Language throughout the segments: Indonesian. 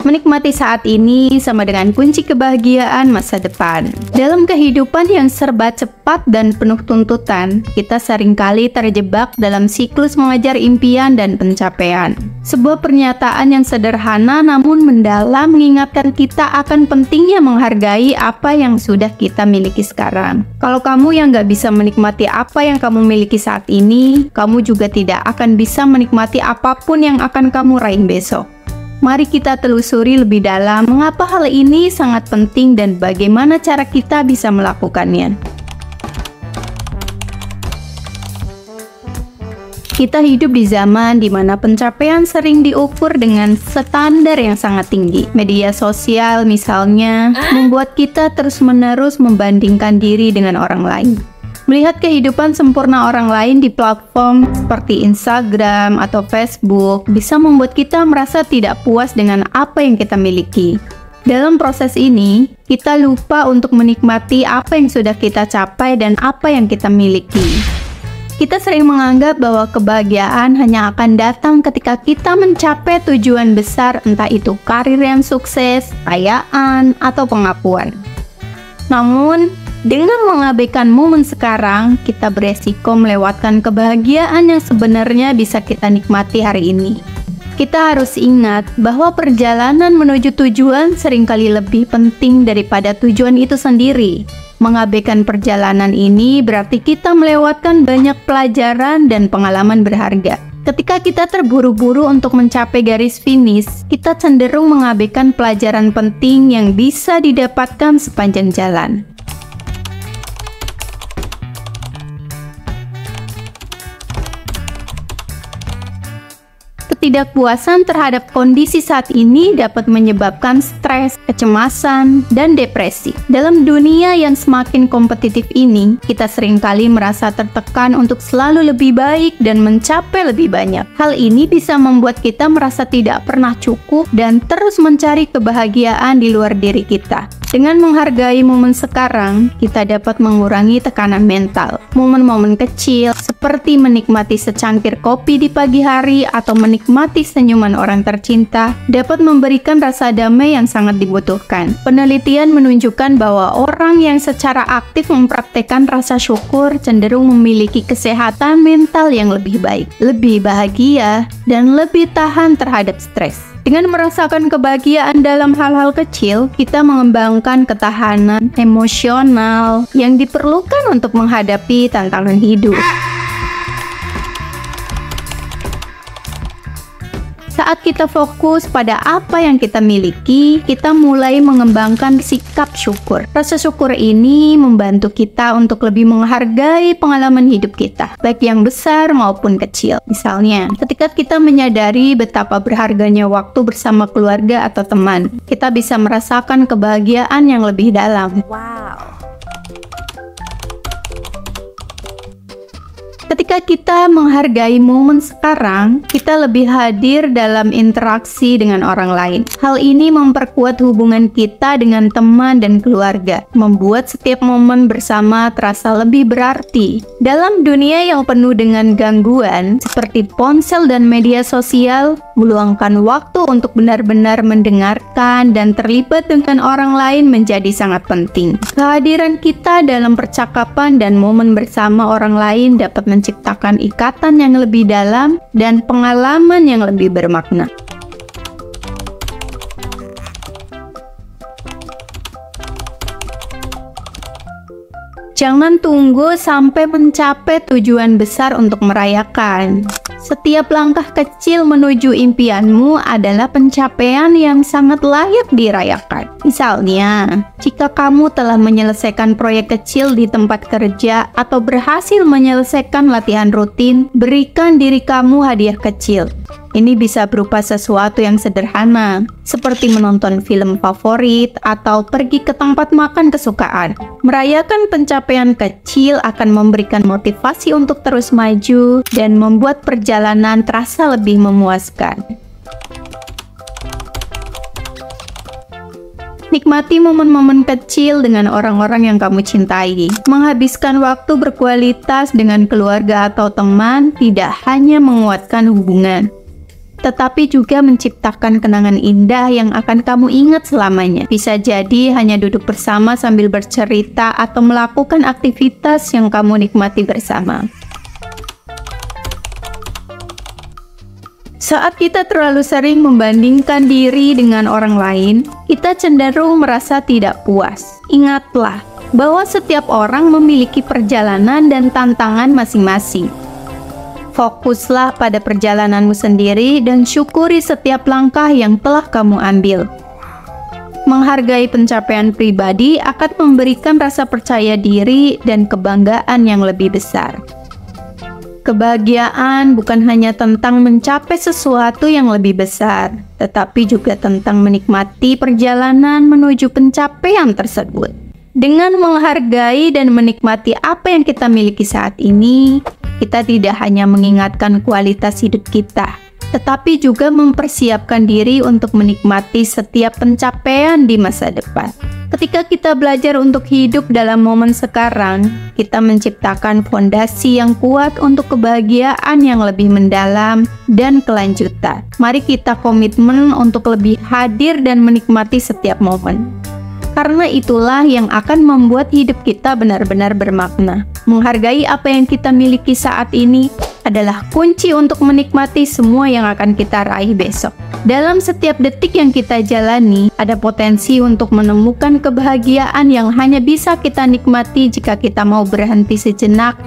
Menikmati saat ini sama dengan kunci kebahagiaan masa depan. Dalam kehidupan yang serba cepat dan penuh tuntutan, kita seringkali terjebak dalam siklus mengejar impian dan pencapaian. Sebuah pernyataan yang sederhana namun mendalam mengingatkan kita akan pentingnya menghargai apa yang sudah kita miliki sekarang. Kalau kamu yang gak bisa menikmati apa yang kamu miliki saat ini, kamu juga tidak akan bisa menikmati apapun yang akan kamu raih besok. Mari kita telusuri lebih dalam mengapa hal ini sangat penting dan bagaimana cara kita bisa melakukannya. Kita hidup di zaman di mana pencapaian sering diukur dengan standar yang sangat tinggi. Media sosial misalnya membuat kita terus-menerus membandingkan diri dengan orang lain. Melihat kehidupan sempurna orang lain di platform seperti Instagram atau Facebook bisa membuat kita merasa tidak puas dengan apa yang kita miliki. Dalam proses ini, kita lupa untuk menikmati apa yang sudah kita capai dan apa yang kita miliki. Kita sering menganggap bahwa kebahagiaan hanya akan datang ketika kita mencapai tujuan besar, entah itu karir yang sukses, kekayaan, atau pengakuan. Namun, dengan mengabaikan momen sekarang, kita beresiko melewatkan kebahagiaan yang sebenarnya bisa kita nikmati hari ini. Kita harus ingat bahwa perjalanan menuju tujuan seringkali lebih penting daripada tujuan itu sendiri. Mengabaikan perjalanan ini berarti kita melewatkan banyak pelajaran dan pengalaman berharga. Ketika kita terburu-buru untuk mencapai garis finish, kita cenderung mengabaikan pelajaran penting yang bisa didapatkan sepanjang jalan. Ketidakpuasan terhadap kondisi saat ini dapat menyebabkan stres, kecemasan, dan depresi. Dalam dunia yang semakin kompetitif ini, kita seringkali merasa tertekan untuk selalu lebih baik dan mencapai lebih banyak. Hal ini bisa membuat kita merasa tidak pernah cukup dan terus mencari kebahagiaan di luar diri kita. Dengan menghargai momen sekarang, kita dapat mengurangi tekanan mental. Momen-momen kecil seperti menikmati secangkir kopi di pagi hari atau menikmati senyuman orang tercinta dapat memberikan rasa damai yang sangat dibutuhkan. Penelitian menunjukkan bahwa orang yang secara aktif mempraktekkan rasa syukur cenderung memiliki kesehatan mental yang lebih baik, lebih bahagia, dan lebih tahan terhadap stres. Dengan merasakan kebahagiaan dalam hal-hal kecil, kita mengembangkan ketahanan emosional yang diperlukan untuk menghadapi tantangan hidup. Saat kita fokus pada apa yang kita miliki, kita mulai mengembangkan sikap syukur. Rasa syukur ini membantu kita untuk lebih menghargai pengalaman hidup kita, baik yang besar maupun kecil. Misalnya, ketika kita menyadari betapa berharganya waktu bersama keluarga atau teman, kita bisa merasakan kebahagiaan yang lebih dalam. Wow. Ketika kita menghargai momen sekarang, kita lebih hadir dalam interaksi dengan orang lain. Hal ini memperkuat hubungan kita dengan teman dan keluarga, membuat setiap momen bersama terasa lebih berarti. Dalam dunia yang penuh dengan gangguan, seperti ponsel dan media sosial, meluangkan waktu untuk benar-benar mendengarkan dan terlibat dengan orang lain menjadi sangat penting. Kehadiran kita dalam percakapan dan momen bersama orang lain dapat menciptakan ikatan yang lebih dalam dan pengalaman yang lebih bermakna. Jangan tunggu sampai mencapai tujuan besar untuk merayakan. Setiap langkah kecil menuju impianmu adalah pencapaian yang sangat layak dirayakan. Misalnya, jika kamu telah menyelesaikan proyek kecil di tempat kerja atau berhasil menyelesaikan latihan rutin, berikan diri kamu hadiah kecil. Ini bisa berupa sesuatu yang sederhana, seperti menonton film favorit atau pergi ke tempat makan kesukaan. Merayakan pencapaian kecil akan memberikan motivasi untuk terus maju dan membuat perjalanan terasa lebih memuaskan. Nikmati momen-momen kecil dengan orang-orang yang kamu cintai. Menghabiskan waktu berkualitas dengan keluarga atau teman tidak hanya menguatkan hubungan, tetapi juga menciptakan kenangan indah yang akan kamu ingat selamanya. Bisa jadi hanya duduk bersama sambil bercerita atau melakukan aktivitas yang kamu nikmati bersama. Saat kita terlalu sering membandingkan diri dengan orang lain, kita cenderung merasa tidak puas. Ingatlah bahwa setiap orang memiliki perjalanan dan tantangan masing-masing. Fokuslah pada perjalananmu sendiri dan syukuri setiap langkah yang telah kamu ambil. Menghargai pencapaian pribadi akan memberikan rasa percaya diri dan kebanggaan yang lebih besar. Kebahagiaan bukan hanya tentang mencapai sesuatu yang lebih besar, tetapi juga tentang menikmati perjalanan menuju pencapaian tersebut. Dengan menghargai dan menikmati apa yang kita miliki saat ini, kita tidak hanya mengingatkan kualitas hidup kita, tetapi juga mempersiapkan diri untuk menikmati setiap pencapaian di masa depan. Ketika kita belajar untuk hidup dalam momen sekarang, kita menciptakan fondasi yang kuat untuk kebahagiaan yang lebih mendalam dan kelanjutan. Mari kita komitmen untuk lebih hadir dan menikmati setiap momen. Karena itulah yang akan membuat hidup kita benar-benar bermakna. Menghargai apa yang kita miliki saat ini adalah kunci untuk menikmati semua yang akan kita raih besok. Dalam setiap detik yang kita jalani, ada potensi untuk menemukan kebahagiaan yang hanya bisa kita nikmati jika kita mau berhenti sejenak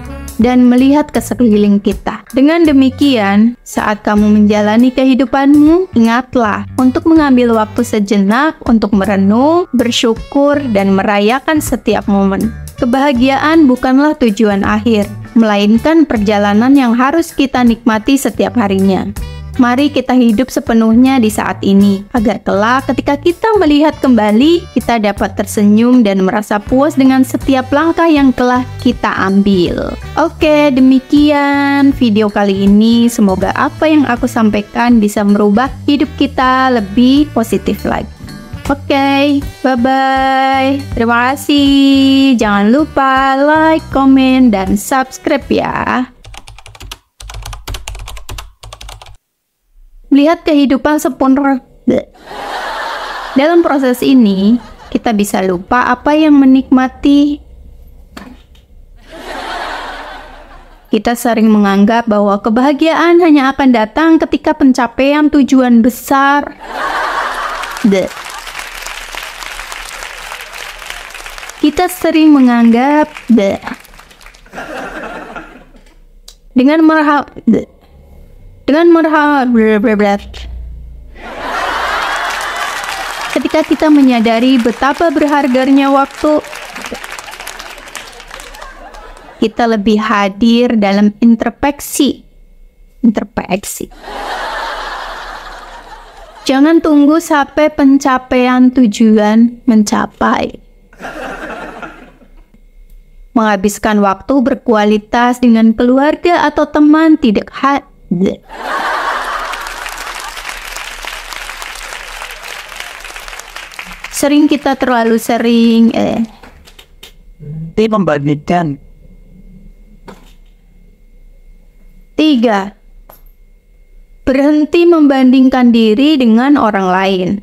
dan melihat ke sekeliling kita. Dengan demikian, saat kamu menjalani kehidupanmu, ingatlah untuk mengambil waktu sejenak untuk merenung, bersyukur, dan merayakan setiap momen. Kebahagiaan bukanlah tujuan akhir, melainkan perjalanan yang harus kita nikmati setiap harinya. Mari kita hidup sepenuhnya di saat ini, agar kelak ketika kita melihat kembali, kita dapat tersenyum dan merasa puas dengan setiap langkah yang telah kita ambil. Oke, demikian video kali ini. Semoga apa yang aku sampaikan bisa merubah hidup kita lebih positif lagi. Oke, bye-bye. Terima kasih. Jangan lupa like, komen, dan subscribe ya. Melihat kehidupan sempurna. Dalam proses ini, kita bisa lupa apa yang menikmati. Kita sering menganggap bahwa kebahagiaan hanya akan datang ketika pencapaian tujuan besar. Kita sering menganggap dengan ketika kita menyadari betapa berharganya waktu, kita lebih hadir dalam introspeksi. Jangan tunggu sampai pencapaian tujuan mencapai. Menghabiskan waktu berkualitas dengan keluarga atau teman tidak kita terlalu sering membandingkan. 3. Berhenti membandingkan diri dengan orang lain.